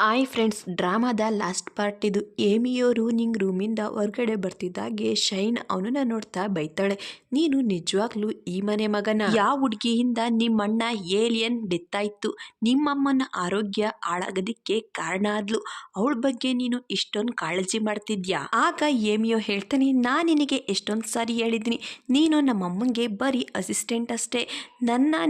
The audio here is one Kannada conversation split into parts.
ಹಾಯ್ ಫ್ರೆಂಡ್ಸ್, ಡ್ರಾಮಾದ ಲಾಸ್ಟ್ ಪಾರ್ಟ್ ಇದು. ಏಮಿಯವರು ನಿಂಗೆ ರೂಮಿಂದ ಹೊರಗಡೆ ಬರ್ತಿದ್ದಾಗೆ ಶೈನ್ ಅವನನ್ನ ನೋಡ್ತಾ ಬೈತಾಳೆ, ನೀನು ನಿಜವಾಗ್ಲೂ ಈ ಮನೆ ಮಗನ? ಯಾವ ಹುಡುಗಿಯಿಂದ ನಿಮ್ಮಣ್ಣ ಏಲಿಯನ್ ಡೆತ್ ಆಯ್ತು, ನಿಮ್ಮಮ್ಮನ ಆರೋಗ್ಯ ಹಾಳಾಗೋದಕ್ಕೆ ಕಾರಣ ಆದ್ಲು, ಅವಳ ಬಗ್ಗೆ ನೀನು ಇಷ್ಟೊಂದು ಕಾಳಜಿ ಮಾಡ್ತಿದ್ಯಾ? ಆಗ ಏಮಿಯೋ ಹೇಳ್ತಾನೆ, ನಾನು ನಿನಗೆ ಎಷ್ಟೊಂದು ಸಾರಿ ಹೇಳಿದ್ದೀನಿ, ನೀನು ನಮ್ಮಮ್ಮಂಗೆ ಬರೀ ಅಸಿಸ್ಟೆಂಟ್ ಅಷ್ಟೇ,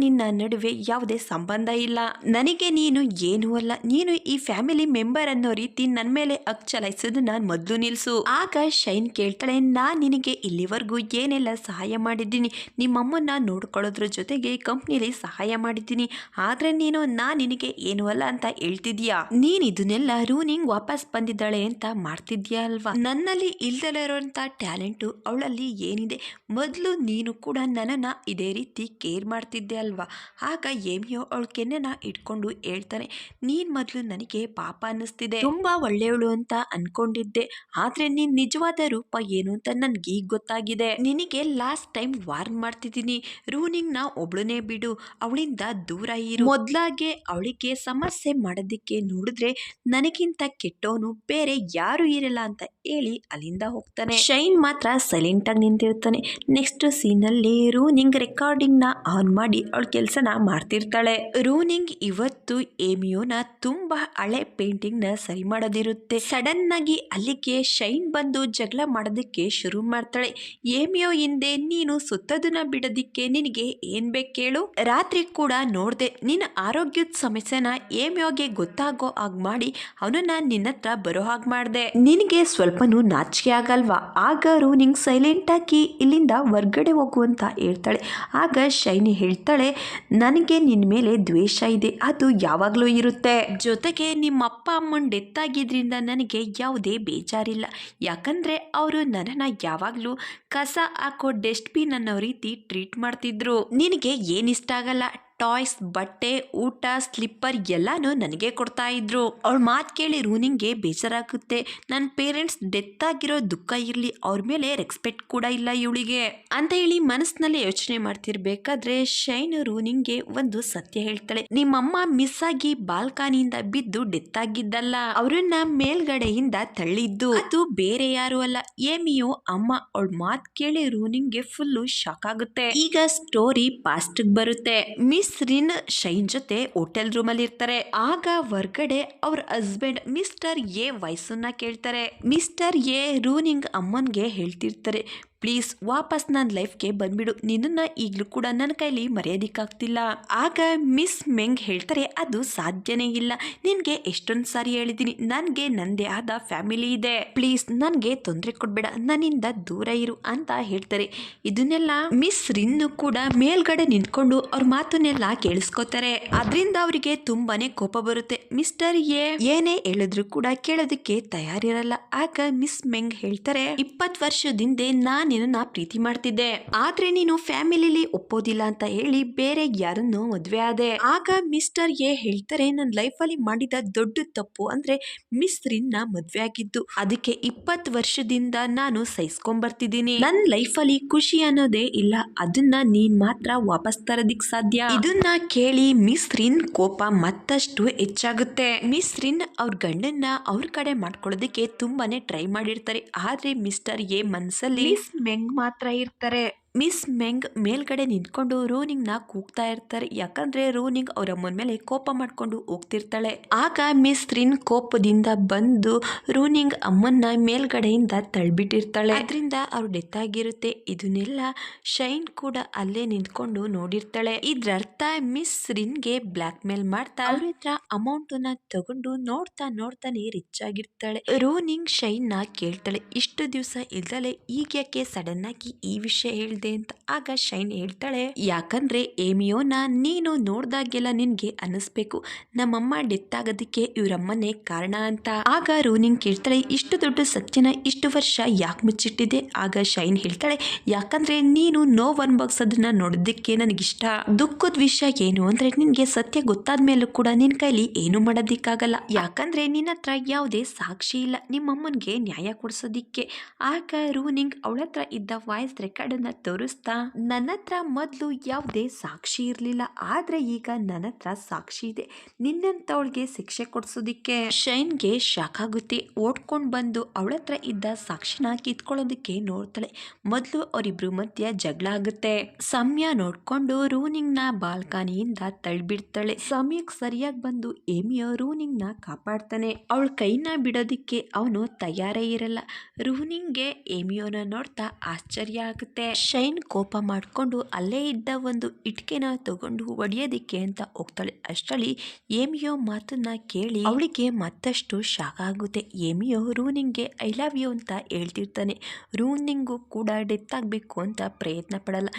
ನಿನ್ನ ನಡುವೆ ಯಾವುದೇ ಸಂಬಂಧ ಇಲ್ಲ, ನನಗೆ ನೀನು ಏನೂ ಅಲ್ಲ, ನೀನು ಈ ಫ್ಯಾಮಿಲಿ ಮೆಂಬರ್ ಅನ್ನೋ ರೀತಿ ನನ್ನ ಮೇಲೆ ಹಕ್ ಚಲಾಯಿಸೋದನ್ನ ಮೊದಲು ನಿಲ್ಸು. ಆಗ ಶೈನ್ ಕೇಳ್ತಾಳೆ, ನಾನು ನಿನಗೆ ಇಲ್ಲಿವರೆಗೂ ಏನೆಲ್ಲ ಸಹಾಯ ಮಾಡಿದ್ದೀನಿ, ನಿಮ್ಮಮ್ಮನ್ನ ನೋಡ್ಕೊಳ್ಳೋದ್ರ ಜೊತೆಗೆ ಕಂಪ್ನಿಲಿ ಸಹಾಯ ಮಾಡಿದ್ದೀನಿ, ಆದ್ರೆ ನೀನು ನಿನಗೆ ಏನು ಅಲ್ಲ ಅಂತ ಹೇಳ್ತಿದ್ಯಾ? ನೀನ್ ಇದನ್ನೆಲ್ಲ ರೂನಿಂಗ್ ವಾಪಸ್ ಬಂದಿದ್ದಾಳೆ ಅಂತ ಮಾಡ್ತಿದ್ಯಾ ಅಲ್ವಾ? ನನ್ನಲ್ಲಿ ಇಲ್ದಲೇ ಇರೋಂಥ ಟ್ಯಾಲೆಂಟು ಅವಳಲ್ಲಿ ಏನಿದೆ, ಮೊದಲು ನೀನು ಕೂಡ ನನ್ನನ್ನ ಇದೇ ರೀತಿ ಕೇರ್ ಮಾಡ್ತಿದ್ದೆ ಅಲ್ವಾ? ಆಗ ಏಮಿಯೋ ಅವಳ ಕೆನ್ನೆನ ಇಟ್ಕೊಂಡು ಹೇಳ್ತಾನೆ, ನೀನ್ ಮೊದಲು ನನಗೆ ಪಾಪ ಅನ್ನಿಸ್ತಿದೆ, ತುಂಬಾ ಒಳ್ಳೆಯವಳು ಅಂತ ಅನ್ಕೊಂಡಿದ್ದೆ, ಆದ್ರೆ ನೀನ್ ನಿಜವಾದ ರೂಪ ಏನು ಅಂತ ನನ್ಗೆ ಈಗ ಗೊತ್ತಾಗಿದೆ. ನಿನಗೆ ಲಾಸ್ಟ್ ಟೈಮ್ ವಾರ್ನ್ ಮಾಡ್ತಿದ್ದೀನಿ, ರೂನಿಂಗ್ ನ ಒಬ್ಳನೇ ಬಿಡು, ಅವಳಿಂದ ದೂರ ಇರು, ಮೊದ್ಲಾಗೆ ಅವಳಿಗೆ ಸಮಸ್ಯೆ ಮಾಡೋದಿಕ್ಕೆ ನೋಡಿದ್ರೆ ನನಗಿಂತ ಕೆಟ್ಟವನು ಬೇರೆ ಯಾರು ಇರಲ್ಲ ಅಂತ ಹೇಳಿ ಅಲ್ಲಿಂದ ಹೋಗ್ತಾನೆ. ಶೈನ್ ಮಾತ್ರ ಸೈಲೆಂಟ್ ಆಗಿ ನಿಂತಿರ್ತಾನೆ. ನೆಕ್ಸ್ಟ್ ಸೀನ್ ಅಲ್ಲಿ ರೂನಿಂಗ್ ರೆಕಾರ್ಡಿಂಗ್ ನ ಆನ್ ಮಾಡಿ ಅವಳ ಕೆಲ್ಸನ ಮಾಡ್ತಿರ್ತಾಳೆ. ರೂನಿಂಗ್ ಇವತ್ತು ಏಮಿಯೋನ ತುಂಬಾ ಹಳೆ ಪೇಂಟಿಂಗ್ ನ ಸರಿ ಮಾಡೋದಿರುತ್ತೆ. ಸಡನ್ ಆಗಿ ಅಲ್ಲಿಗೆ ಶೈನ್ ಬಂದು ಜಗಳ ಮಾಡೋದಕ್ಕೆ ಶುರು ಮಾಡ್ತಾಳೆ. ಏಮಿಯೋ ಹಿಂದೆ ನೀನು ಸುತ್ತದನ್ನ ಬಿಡೋದಿಕ್ಕೆ ನಿನಗೆ ಏನ್ ಬೇಕೇಳು? ರಾತ್ರಿ ಕೂಡ ನೋಡ್ದೆ ನಿನ್ನ ಆರೋಗ್ಯದ ಸಮಸ್ಯೆನ ಏಮಿಯೋಗೆ ಗೊತ್ತಾಗೋ ಹಾಗೆ ಮಾಡಿ ಅವನನ್ನ ನಿನ್ನ ಹತ್ರ ಬರೋ ಹಾಗೆ ಮಾಡ್ದೆ, ನಿನಗೆ ಸ್ವಲ್ಪನೂ ನಾಚಿಕೆ ಆಗಲ್ವಾ? ಆಗ ರೂನಿಂಗ್ ಸೈಲೆಂಟ್ ಆಗಿ ಇಲ್ಲಿಂದ ಹೊರ್ಗಡೆ ಹೋಗು ಅಂತ ಹೇಳ್ತಾಳೆ. ಆಗ ಶೈನಿ ಹೇಳ್ತಾಳೆ, ನನಗೆ ನಿನ್ ಮೇಲೆ ದ್ವೇಷ ಇದೆ, ಅದು ಯಾವಾಗ್ಲೂ ಇರುತ್ತೆ, ಜೊತೆಗೆ ನಿಮ್ಮ ಅಪ್ಪ ಅಮ್ಮನ ಡೆತ್ ಆಗಿದ್ರಿಂದ ನನಗೆ ಯಾವುದೇ ಬೇಜಾರಿಲ್ಲ, ಯಾಕಂದ್ರೆ ಅವರು ನನ್ನನ್ನ ಯಾವಾಗ್ಲೂ ಕಸ ಹಾಕೋ ಡಸ್ಟ್ಬಿನ್ ಅನ್ನೋ ರೀತಿ ಟ್ರೀಟ್ ಮಾಡ್ತಿದ್ರು. ನಿನಗೆ ಏನ್ ಇಷ್ಟ ಆಗಲ್ಲ, ಟಾಯ್ಸ್, ಬಟ್ಟೆ, ಊಟ, ಸ್ಲಿಪ್ಪರ್ ಎಲ್ಲಾನು ನನಗೆ ಕೊಡ್ತಾ ಇದ್ರು. ಅವಳ ಮಾತು ಕೇಳಿ ರೂನಿಂಗ್ಗೆ ಬೇಜಾರಾಗುತ್ತೆ. ನನ್ನ ಪೇರೆಂಟ್ಸ್ ಡೆತ್ ಆಗಿರೋ ದುಃಖ ಇರ್ಲಿ, ಅವ್ರ ಮೇಲೆ ರೆಸ್ಪೆಕ್ಟ್ ಕೂಡ ಇಲ್ಲ ಇವಳಿಗೆ ಅಂತ ಹೇಳಿ ಮನಸ್ಸಿನಲ್ಲಿ ಯೋಚನೆ ಮಾಡ್ತಿರ್ಬೇಕಾದ್ರೆ ಶೈನ್ ರೂನಿಂಗ್ಗೆ ಒಂದು ಸತ್ಯ ಹೇಳ್ತಾಳೆ. ನಿಮ್ಮಮ್ಮ ಮಿಸ್ ಆಗಿ ಬಾಲ್ಕನಿಯಿಂದ ಬಿದ್ದು ಡೆತ್ ಆಗಿದ್ದಲ್ಲ, ಅವ್ರನ್ನ ಮೇಲ್ಗಡೆಯಿಂದ ತಳ್ಳಿದ್ದು ಅದು ಬೇರೆ ಯಾರು ಅಲ್ಲ, ಏಮಿಯೋ ಅಮ್ಮ. ಅವಳ ಮಾತು ಕೇಳಿ ರೂನಿಂಗ್ಗೆ ಫುಲ್ಲು ಶಾಕ್ ಆಗುತ್ತೆ. ಈಗ ಸ್ಟೋರಿ ಪಾಸ್ಟ್ ಬರುತ್ತೆ. ಮಿಸ್ ರಿನ್ ಶೈನ್ ಜೊತೆ ಹೋಟೆಲ್ ರೂಮ್ ಅಲ್ಲಿ ಇರ್ತಾರೆ. ಆಗ ಹೊರ್ಗಡೆ ಅವ್ರ ಹಸ್ಬೆಂಡ್ ಮಿಸ್ಟರ್ ಎ ವಯಸ್ಸನ್ನ ಕೇಳ್ತಾರೆ. ಮಿಸ್ಟರ್ ಎ ರೂನಿಂಗ್ ಅಮ್ಮನ್ಗೆ ಹೇಳ್ತಿರ್ತಾರೆ, ಪ್ಲೀಸ್ ವಾಪಸ್ ನನ್ನ ಲೈಫ್ಗೆ ಬಂದ್ಬಿಡು, ನಿನ್ನ ಈಗಲೂ ಕೂಡ ನನ್ನ ಕೈಲಿ ಮರೆಯೋದಿಕ್ಕಾಗ್ತಿಲ್ಲ. ಆಗ ಮಿಸ್ ಮೆಂಗ್ ಹೇಳ್ತಾರೆ, ಅದು ಸಾಧ್ಯನೇ ಇಲ್ಲ, ನಿನ್ಗೆ ಎಷ್ಟೊಂದು ಸಾರಿ ಹೇಳಿದ್ದೀನಿ, ನನ್ಗೆ ನಂದೇ ಆದ ಫ್ಯಾಮಿಲಿ ಇದೆ, ಪ್ಲೀಸ್ ನನ್ಗೆ ತೊಂದರೆ ಕೊಡ್ಬೇಡ, ನನ್ನಿಂದ ದೂರ ಇರು ಅಂತ ಹೇಳ್ತಾರೆ. ಇದನ್ನೆಲ್ಲ ಮಿಸ್ ರಿನ್ನು ಕೂಡ ಮೇಲ್ಗಡೆ ನಿಂತ್ಕೊಂಡು ಅವ್ರ ಮಾತನ್ನೆಲ್ಲ ಕೇಳಿಸ್ಕೋತಾರೆ. ಅದರಿಂದ ಅವರಿಗೆ ತುಂಬಾನೇ ಕೋಪ ಬರುತ್ತೆ. ಮಿಸ್ಟರ್ ಎ ಏನೇ ಹೇಳಿದ್ರು ಕೂಡ ಕೇಳೋದಕ್ಕೆ ತಯಾರಿರಲ್ಲ. ಆಗ ಮಿಸ್ ಮೆಂಗ್ ಹೇಳ್ತಾರೆ, 20 ವರ್ಷದಿಂದ ನಾನು ನಿನ್ನ ಪ್ರೀತಿ ಮಾಡ್ತಿದ್ದೆ, ಆದ್ರೆ ನೀನು ಫ್ಯಾಮಿಲಿಲಿ ಒಪ್ಪೋದಿಲ್ಲ ಅಂತ ಹೇಳಿ ಬೇರೆ ಯಾರನ್ನು ಮದ್ವೆ ಆದೆ. ಆಗ ಮಿಸ್ಟರ್ ಎ ಹೇಳ್ತಾರೆ, ನನ್ನ ಲೈಫ್ ಅಲ್ಲಿ ಮಾಡಿದ ದೊಡ್ಡ ತಪ್ಪು ಅಂದ್ರೆ ಮಿಸ್ ರಿನ್ನ ಮದ್ವೆ ಆಗಿದ್ದು, ಅದಕ್ಕೆ 20 ವರ್ಷದಿಂದ ನಾನು ಸಹಿಸ್ಕೊಂಡ್ ಬರ್ತಿದ್ದೀನಿ, ನನ್ನ ಲೈಫ್ ಅಲ್ಲಿ ಖುಷಿ ಅನ್ನೋದೇ ಇಲ್ಲ, ಅದನ್ನ ನೀನ್ ಮಾತ್ರ ವಾಪಸ್ ತರೋದಿಕ್ ಸಾಧ್ಯ. ಇದನ್ನ ಕೇಳಿ ಮಿಸ್ ರಿನ್ ಕೋಪ ಮತ್ತಷ್ಟು ಹೆಚ್ಚಾಗುತ್ತೆ. ಮಿಸ್ ರಿನ್ ಅವ್ರ ಗಂಡನ್ನ ಅವ್ರ ಕಡೆ ಮಾಡ್ಕೊಳ್ಳೋದಕ್ಕೆ ತುಂಬಾನೇ ಟ್ರೈ ಮಾಡಿರ್ತಾರೆ, ಆದ್ರೆ ಮಿಸ್ಟರ್ ಎ ಮನ್ಸಲ್ಲಿ ಮೆಂಗ್ ಮಾತ್ರ ಇರ್ತಾರೆ. ಮಿಸ್ ಮೆಂಗ್ ಮೇಲ್ಗಡೆ ನಿಂತ್ಕೊಂಡು ರೂನಿಂಗ್ ನ ಕೂಗ್ತಾ ಇರ್ತಾರೆ, ಯಾಕಂದ್ರೆ ರೂನಿಂಗ್ ಅವ್ರ ಅಮ್ಮನ ಮೇಲೆ ಕೋಪ ಮಾಡ್ಕೊಂಡು ಹೋಗ್ತಿರ್ತಾಳೆ. ಆಗ ಮಿಸ್ ರಿನ್ ಕೋಪದಿಂದ ಬಂದು ರೂನಿಂಗ್ ಅಮ್ಮನ್ನ ಮೇಲ್ಗಡೆಯಿಂದ ತಳ್ಬಿಟ್ಟಿರ್ತಾಳೆ, ಅದರಿಂದ ಅವ್ರು ಡೆತ್ ಆಗಿರುತ್ತೆ. ಇದನ್ನೆಲ್ಲ ಶೈನ್ ಕೂಡ ಅಲ್ಲೇ ನಿಂತ್ಕೊಂಡು ನೋಡಿರ್ತಾಳೆ. ಇದ್ರರ್ಥ ಮಿಸ್ ರಿನ್ಗೆ ಬ್ಲಾಕ್ ಮೇಲ್ ಮಾಡ್ತಾ ಅವ್ರ ಹತ್ರ ಅಮೌಂಟ್ ನ ತಗೊಂಡು ನೋಡ್ತಾನೆ ರಿಚ್ ಆಗಿರ್ತಾಳೆ. ರೂನಿಂಗ್ ಶೈನ್ ನ ಕೇಳ್ತಾಳೆ, ಇಷ್ಟು ದಿವಸ ಇಲ್ದಲೆ ಈಗ ಯಾಕೆ ಸಡನ್ ಆಗಿ ಈ ವಿಷಯ ಹೇಳ್ದೆ ಅಂತ. ಆಗ ಶೈನ್ ಹೇಳ್ತಾಳೆ, ಯಾಕಂದ್ರೆ ಏಮಿಯೋನ ನೀನು ನೋಡ್ದಾಗೆಲ್ಲ ನಿನ್ಗೆ ಅನಿಸ್ಬೇಕು ನಮ್ಮಮ್ಮ ಡೆತ್ ಆಗೋದಕ್ಕೆ ಇವರಮ್ಮನೇ ಕಾರಣ ಅಂತ. ಆಗ ರೂನಿಂಗ್ ಕೇಳ್ತಾಳೆ, ಇಷ್ಟು ದೊಡ್ಡ ಸತ್ಯನ ಇಷ್ಟು ವರ್ಷ ಯಾಕೆ ಮುಚ್ಚಿಟ್ಟಿದೆ? ಆಗ ಶೈನ್ ಹೇಳ್ತಾಳೆ, ಯಾಕಂದ್ರೆ ನೀನು ನೋವು ಅನುಭವಿಸೋದನ್ನ ನೋಡೋದಕ್ಕೆ ನನಗಿಷ್ಟ. ದುಃಖದ ವಿಷಯ ಏನು ಅಂದ್ರೆ ನಿನ್ಗೆ ಸತ್ಯ ಗೊತ್ತಾದ್ಮೇಲೂ ಕೂಡ ನಿನ್ ಕೈಲಿ ಏನು ಮಾಡೋದಿಕ್ಕಾಗಲ್ಲ, ಯಾಕಂದ್ರೆ ನಿನ್ನ ಹತ್ರ ಯಾವುದೇ ಸಾಕ್ಷಿ ಇಲ್ಲ ನಿಮ್ಮಮ್ಮನ್ಗೆ ನ್ಯಾಯ ಕೊಡ್ಸೋದಿಕ್ಕೆ. ಆಗ ರೂನಿಂಗ್ ಅವಳ ಹತ್ರ ಇದ್ದ ವಾಯ್ಸ್ ರೆಕಾರ್ಡ್ ಅನ್ನ ತೋರಿಸ್ತಾ, ನನ್ನ ಹತ್ರ ಮೊದಲು ಯಾವುದೇ ಸಾಕ್ಷಿ ಇರಲಿಲ್ಲ, ಆದ್ರೆ ಈಗ ನನ್ನ ಹತ್ರ ಸಾಕ್ಷಿ ಇದೆ, ನಿನ್ನಂತವಳಿಗೆ ಶಿಕ್ಷೆ ಕೊಡ್ಸೋದಿಕ್ಕೆ. ಶೈನ್ಗೆ ಶಾಕ್ ಆಗುತ್ತೆ. ಓಡ್ಕೊಂಡ್ ಬಂದು ಅವಳ ಹತ್ರ ಇದ್ದ ಸಾಕ್ಷಿನ ಕಿತ್ಕೊಳ್ಳೋದಕ್ಕೆ ನೋಡ್ತಾಳೆ. ಮೊದಲು ಅವರಿಬ್ರು ಮಧ್ಯ ಜಗಳ ಆಗುತ್ತೆ. ಸಮಯ ನೋಡ್ಕೊಂಡು ರೂನಿಂಗ್ ನ ಬಾಲ್ಕನಿಯಿಂದ ತಳ್ಳಿಬಿಡ್ತಾಳೆ. ಸಮಯಕ್ಕೆ ಸರಿಯಾಗಿ ಬಂದು ಏಮಿಯೋ ರೂನಿಂಗ್ ನ ಕಾಪಾಡ್ತಾನೆ. ಅವಳ ಕೈನ ಬಿಡೋದಿಕ್ಕೆ ಅವನು ತಯಾರೇ ಇರಲ್ಲ. ರೂನಿಂಗ್ಗೆ ಏಮಿಯೋನ ನೋಡ್ತಾ ಆಶ್ಚರ್ಯ ಆಗುತ್ತೆ. ಶೈನ್ ಕೋಪ ಮಾಡ್ಕೊಂಡು ಅಲ್ಲೇ ಇದ್ದ ಒಂದು ಇಟ್ಕೆನ ತಗೊಂಡು ಒಡೆಯೋದಿಕ್ಕೆ ಅಂತ ಹೋಗ್ತಾಳೆ. ಅಷ್ಟರಲ್ಲಿ ಏಮಿಯೋ ಮಾತನ್ನ ಕೇಳಿ ಅವಳಿಗೆ ಮತ್ತಷ್ಟು ಶಾಕ್ ಆಗುತ್ತೆ. ಏಮಿಯೋ ರೂನಿಂಗ್ಗೆ ಐ ಲವ್ ಯು ಅಂತ ಹೇಳ್ತಿರ್ತಾನೆ. ರೂನಿಂಗು ಕೂಡ ಡೆತ್ ಆಗ್ಬೇಕು ಅಂತ ಪ್ರಯತ್ನ ಪಡಲ್ಲ.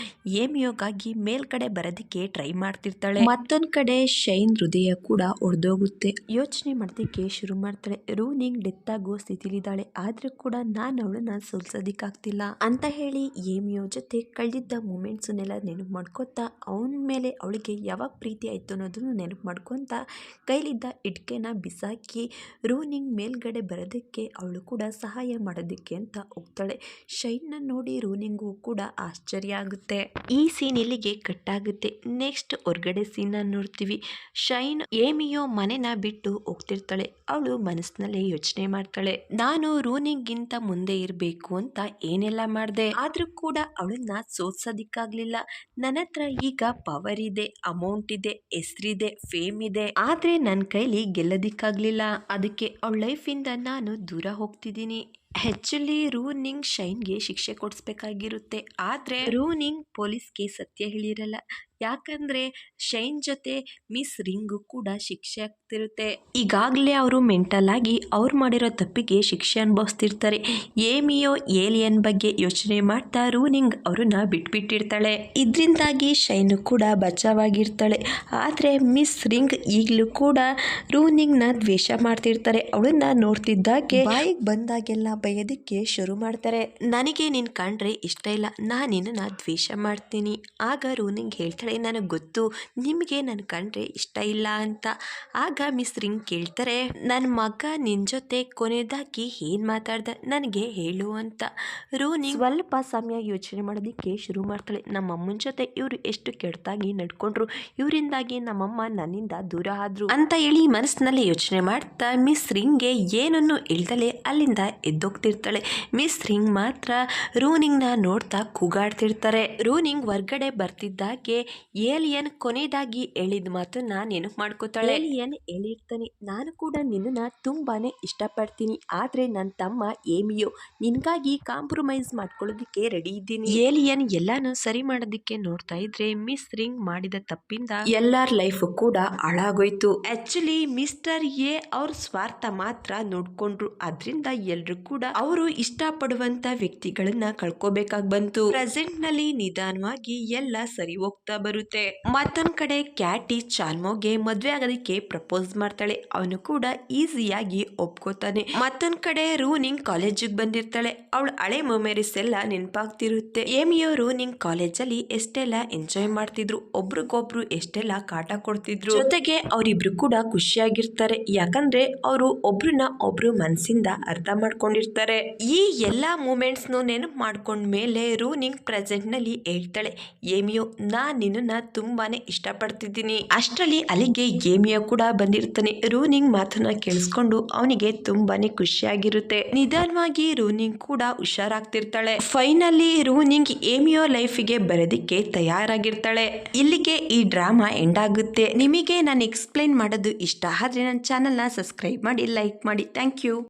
ಏಮಿಯೋಗಾಗಿ ಮೇಲ್ಗಡೆ ಬರೋದಕ್ಕೆ ಟ್ರೈ ಮಾಡ್ತಿರ್ತಾಳೆ. ಮತ್ತೊಂದ್ ಕಡೆ ಶೈನ್ ಹೃದಯ ಕೂಡ ಒಡೆದೋಗುತ್ತೆ. ಯೋಚನೆ ಮಾಡೋದಕ್ಕೆ ಶುರು ಮಾಡ್ತಾಳೆ. ರೂನಿಂಗ್ ಡೆತ್ ಆಗೋ ಸ್ಥಿತಿಲಿದ್ದಾಳೆ, ಆದ್ರೂ ಕೂಡ ನಾನು ಅವಳನ್ನ ಸೋಲ್ಸೋದಿಕ್ಕಾಗ್ತಿಲ್ಲ ಅಂತ ಹೇಳಿ ಏಮಿಯೋ ಜೊತೆ ಕಳೆದಿದ್ದ ಮೂಮೆಂಟ್ಸನ್ನೆಲ್ಲ ನೆನಪು ಮಾಡ್ಕೊತಾ ಅವನ ಮೇಲೆ ಅವಳಿಗೆ ಯಾವಾಗ ಪ್ರೀತಿ ಆಯ್ತು ಅನ್ನೋದನ್ನು ನೆನಪು ಮಾಡ್ಕೊತ ಕೈಲಿದ್ದ ಇಟ್ಕೆನ ಬಿಸಾಕಿ ರೂನಿಂಗ್ ಮೇಲ್ಗಡೆ ಬರೋದಕ್ಕೆ ಅವಳು ಕೂಡ ಸಹಾಯ ಮಾಡೋದಕ್ಕೆ ಅಂತ ಹೋಗ್ತಾಳೆ. ಶೈನ್ನ ನೋಡಿ ರೂನಿಂಗು ಕೂಡ ಆಶ್ಚರ್ಯ ಆಗುತ್ತೆ. ಈ ಸೀನ್ ಇಲ್ಲಿಗೆ ಕಟ್ ಆಗುತ್ತೆ. ನೆಕ್ಸ್ಟ್ ಹೊರಗಡೆ ಸೀನ್ ನೋಡ್ತೀವಿ. ಶೈನ್ ಏಮಿಯೋ ಮನೆನ ಬಿಟ್ಟು ಹೋಗ್ತಿರ್ತಾಳೆ. ಅವಳು ಮನಸ್ಸಿನಲ್ಲೇ ಯೋಚನೆ ಮಾಡ್ತಾಳೆ, ನಾನು ರೂನಿಂಗಿಂತ ಮುಂದೆ ಇರಬೇಕು ಅಂತ ಏನೆಲ್ಲ ಮಾಡಿದೆ, ಆದ್ರೂ ಕೂಡ ಅವಳನ್ನ ಸೋಲ್ಸೋದಿಕ್ಕಾಗ್ಲಿಲ್ಲ. ನನ್ನ ಹತ್ರ ಈಗ ಪವರ್ ಇದೆ, ಅಮೌಂಟ್ ಇದೆ, ಹೆಸರಿದೆ, ಫೇಮ್ ಇದೆ, ಆದ್ರೆ ನನ್ನ ಕೈಲಿ ಗೆಲ್ಲೋದಿಕ್ಕಾಗ್ಲಿಲ್ಲ. ಅದಕ್ಕೆ ಅವಳ ಲೈಫಿಂದ ನಾನು ದೂರ ಹೋಗ್ತಿದ್ದೀನಿ. ಆಕ್ಚುಲಿ ರೂನಿಂಗ್ ಶೈನ್ಗೆ ಶಿಕ್ಷೆ ಕೊಡಿಸ್ಬೇಕಾಗಿರುತ್ತೆ, ಆದ್ರೆ ರೂನಿಂಗ್ ಪೊಲೀಸ್ಗೆ ಸತ್ಯ ಹೇಳಿರಲ್ಲ. ಯಾಕಂದ್ರೆ ಶೈನ್ ಜೊತೆ ಮಿಸ್ ರಿಂಗು ಕೂಡ ಶಿಕ್ಷೆ ಆಗ್ತಿರುತ್ತೆ. ಈಗಾಗಲೇ ಅವರು ಮೆಂಟಲ್ ಆಗಿ ಅವ್ರು ಮಾಡಿರೋ ತಪ್ಪಿಗೆ ಶಿಕ್ಷೆ ಅನುಭವಿಸ್ತಿರ್ತಾರೆ. ಏಮಿಯೋ ಏಲಿಯನ್ ಬಗ್ಗೆ ಯೋಚನೆ ಮಾಡ್ತಾ ರೂನಿಂಗ್ ಅವ್ರನ್ನ ಬಿಟ್ಬಿಟ್ಟಿರ್ತಾಳೆ. ಇದರಿಂದಾಗಿ ಶೈನು ಕೂಡ ಬಚಾವಾಗಿರ್ತಾಳೆ. ಆದ್ರೆ ಮಿಸ್ ರಿಂಗ್ ಈಗಲೂ ಕೂಡ ರೂನಿಂಗ್ ನ ದ್ವೇಷ ಮಾಡ್ತಿರ್ತಾರೆ. ಅವಳನ್ನ ನೋಡ್ತಿದ್ದಾಗೆ ಬಾಯಿಗೆ ಬಂದಾಗೆಲ್ಲ ಬೈಯೋದಕ್ಕೆ ಶುರು ಮಾಡ್ತಾರೆ. ನನಗೆ ನಿನ್ ಕಂಡ್ರೆ ಇಷ್ಟ ಇಲ್ಲ, ನಾನು ನಿನ್ನ ದ್ವೇಷ ಮಾಡ್ತೀನಿ. ಆಗ ರೂನಿಂಗ್ ಹೇಳ್ತಾಳೆ, ನನಗೆ ಗೊತ್ತು ನಿಮಗೆ ನನ್ನ ಕಂಡ್ರೆ ಇಷ್ಟ ಇಲ್ಲ ಅಂತ. ಆಗ ಮಿಸ್ ರಿಂಗ್ ಕೇಳ್ತಾರೆ, ನನ್ನ ಮಗ ನಿನ್ನ ಜೊತೆ ಕೊನೆಯದಾಗಿ ಏನು ಮಾತಾಡ್ದ ನನಗೆ ಹೇಳು ಅಂತ. ರೂನಿಂಗ್ ಸ್ವಲ್ಪ ಸಮಯ ಯೋಚನೆ ಮಾಡೋದಕ್ಕೆ ಶುರು ಮಾಡ್ತಾಳೆ. ನಮ್ಮಮ್ಮನ ಜೊತೆ ಇವರು ಎಷ್ಟು ಕೆಟ್ಟದಾಗಿ ನಡ್ಕೊಂಡ್ರು, ಇವರಿಂದಾಗಿ ನಮ್ಮಮ್ಮ ನನ್ನಿಂದ ದೂರ ಆದ್ರು ಅಂತ ಹೇಳಿ ಮನಸ್ಸಿನಲ್ಲಿ ಯೋಚನೆ ಮಾಡ್ತಾ ಮಿಸ್ ರಿಂಗ್ಗೆ ಏನನ್ನು ಇಳ್ದಲೆ ಅಲ್ಲಿಂದ ಎದ್ದೋಗ್ತಿರ್ತಾಳೆ. ಮಿಸ್ ರಿಂಗ್ ಮಾತ್ರ ರೂನಿಂಗ್ನ ನೋಡ್ತಾ ಕೂಗಾಡ್ತಿರ್ತಾರೆ. ರೂನಿಂಗ್ ಹೊರ್ಗಡೆ ಬರ್ತಿದ್ದಾಗೆ ಏಲಿಯನ್ ಕೊನೆಯದಾಗಿ ಹೇಳಿದ ಮಾತನ್ನ ನೆನಪು ಮಾಡ್ಕೋತಾಳೆ. ಏಲಿಯನ್ ಹೇಳಿರ್ತಾನೆ, ನಾನು ಕೂಡ ನಿನ್ನನ್ನ ತುಂಬಾನೇ ಇಷ್ಟಪಡ್ತೀನಿ, ಆದ್ರೆ ನನ್ನ ತಮ್ಮ ಏಮಿಯೋ ನಿನ್ಗಾಗಿ ಕಾಂಪ್ರಮೈಸ್ ಮಾಡ್ಕೊಳ್ಳೋದಿಕ್ಕೆ ರೆಡಿ ಇದ್ದೀನಿ. ಏಲಿಯನ್ ಎಲ್ಲಾನು ಸರಿ ಮಾಡೋದಿಕ್ಕೆ ನೋಡ್ತಾ ಇದ್ರೆ ಮಿಸ್ ರಿಂಗ್ ಮಾಡಿದ ತಪ್ಪಿಂದ ಎಲ್ಲಾರ ಲೈಫ್ ಕೂಡ ಹಾಳಾಗೋಯ್ತು. ಆಕ್ಚುಲಿ ಮಿಸ್ಟರ್ ಎ ಅವ್ರ ಸ್ವಾರ್ಥ ಮಾತ್ರ ನೋಡ್ಕೊಂಡ್ರು, ಅದ್ರಿಂದ ಎಲ್ರು ಕೂಡ ಅವರು ಇಷ್ಟಪಡುವಂತ ವ್ಯಕ್ತಿಗಳನ್ನ ಕಳ್ಕೋಬೇಕಾಗಿ ಬಂತು. ಪ್ರೆಸೆಂಟ್ ನಲ್ಲಿ ನಿಧಾನವಾಗಿ ಎಲ್ಲ ಸರಿ ಹೋಗ್ತಾ ಬರುತ್ತೆ. ಮತ್ತೊಂದ್ ಕಡೆ ಕ್ಯಾಟಿ ಚಾಲ್ಮೋಗೆ ಮದ್ವೆ ಆಗೋದಕ್ಕೆ ಪ್ರಪೋಸ್ ಮಾಡ್ತಾಳೆ. ಅವನು ಕೂಡ ಈಸಿಯಾಗಿ ಒಪ್ಕೋತಾನೆ. ಮತ್ತೊಂದ್ ಕಡೆ ರೂನಿಂಗ್ ಕಾಲೇಜಿಗೆ ಬಂದಿರ್ತಾಳೆ. ಅವಳು ಹಳೆ ಮೆಮೊರೀಸ್ ಎಲ್ಲ ನೆನಪಾಗ್ತಿರುತ್ತೆ. ಏಮಿಯೋ ರೂನಿಂಗ್ ಕಾಲೇಜಲ್ಲಿ ಎಷ್ಟೆಲ್ಲ ಎಂಜಾಯ್ ಮಾಡ್ತಿದ್ರು, ಒಬ್ರಿಗೊಬ್ರು ಎಷ್ಟೆಲ್ಲ ಕಾಟ ಕೊಡ್ತಿದ್ರು, ಜೊತೆಗೆ ಅವರಿಬ್ರು ಕೂಡ ಖುಷಿಯಾಗಿರ್ತಾರೆ. ಯಾಕಂದ್ರೆ ಅವರು ಒಬ್ರನ್ನ ಒಬ್ರು ಮನಸ್ಸಿಂದ ಅರ್ಥ ಮಾಡ್ಕೊಂಡಿರ್ತಾರೆ. ಈ ಎಲ್ಲಾ ಮೂಮೆಂಟ್ಸ್ ನೆನಪು ಮಾಡ್ಕೊಂಡ್ಮೇಲೆ ರೂನಿಂಗ್ ಪ್ರೆಸೆಂಟ್ ನಲ್ಲಿ ಹೇಳ್ತಾಳೆ, ಏಮಿಯೋ ನಾನ್ ನಿನ್ನನ್ನ ತುಂಬಾನೇ ಇಷ್ಟಪಡ್ತಿದ್ದೀನಿ. ಅಷ್ಟರಲ್ಲಿ ಅಲ್ಲಿಗೆ ಏಮಿಯೋ ಕೂಡ ಬಂದಿರ್ತಾನೆ. ರೂನಿಂಗ್ ಮಾತನ್ನ ಕೇಳಿಸ್ಕೊಂಡು ಅವನಿಗೆ ತುಂಬಾನೇ ಖುಷಿಯಾಗಿರುತ್ತೆ. ನಿಧಾನವಾಗಿ ರೂನಿಂಗ್ ಕೂಡ ಹುಷಾರಾಗ್ತಿರ್ತಾಳೆ. ಫೈನಲಿ ರೂನಿಂಗ್ ಏಮಿಯೋ ಲೈಫಿಗೆ ಬರೋದಿಕ್ಕೆ ತಯಾರಾಗಿರ್ತಾಳೆ. ಇಲ್ಲಿಗೆ ಈ ಡ್ರಾಮಾ ಎಂಡ್ ಆಗುತ್ತೆ. ನಿಮಗೆ ನಾನು ಎಕ್ಸ್ಪ್ಲೈನ್ ಮಾಡೋದು ಇಷ್ಟ ಆದ್ರೆ ನನ್ನ ಚಾನೆಲ್ನ ಸಬ್ಸ್ಕ್ರೈಬ್ ಮಾಡಿ, ಲೈಕ್ ಮಾಡಿ. Thank you.